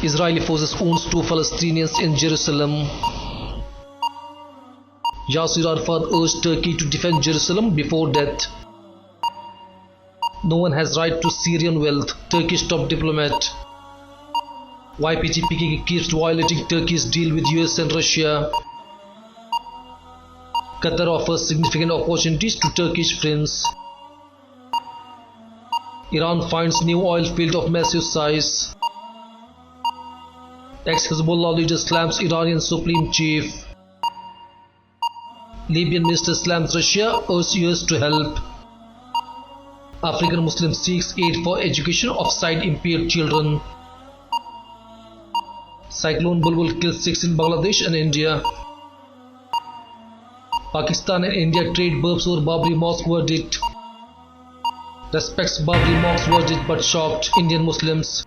Israeli forces wounds 2 Palestinians in Jerusalem. Yasser Arafat urged Turkey to defend Jerusalem before death. No one has right to Syrian wealth, Turkish top diplomat. YPG-PKK keeps violating Turkey's deal with US and Russia. Qatar offers significant opportunities to Turkish friends. Iran finds new oil field of massive size. Ex-Hezbollah leader slams Iranian supreme chief. Libyan minister slams Russia, urges US to help. African Muslim seeks aid for education of sight-impaired children. Cyclone Bulbul kills 6 in Bangladesh and India. Pakistan and India trade burps over Babri Mosque verdict. Respects Babri Mosque verdict but shocked Indian Muslims.